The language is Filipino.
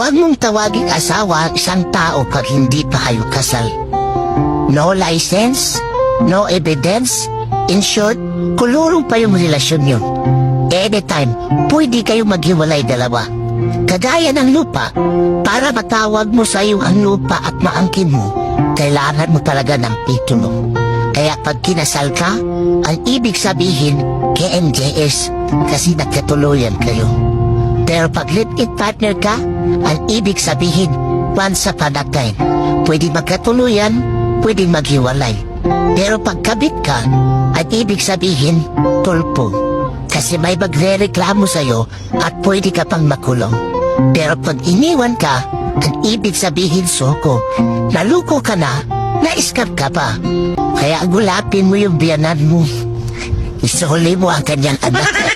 Huwag mong tawaging asawa isang tao pag hindi pa kayo kasal. No license, no evidence. In short, kulurong pa yung relasyon yun. Anytime, pwede kayo maghiwalay dalawa. Kagaya ng lupa, para matawag mo sa iyo ang lupa at maangkin mo, kailangan mo talaga ng titulo. Kaya pag kinasal ka, ang ibig sabihin, KMJS, kasi nagkatuluyan kayo. Pero pag live-in partner ka, ang ibig sabihin, once upon a time, pwede magkatuluyan, pwede maghiwalay. Pero pag kabit ka, ang ibig sabihin, tulpo. Kasi may magre-reklamo sa'yo at pwede ka pang makulong. Pero pag iniwan ka, ang ibig sabihin soko. Naluko ka na, na-scam ka pa. Kaya gulapin mo yung biyanan mo. Isuli mo ang kanyang anak.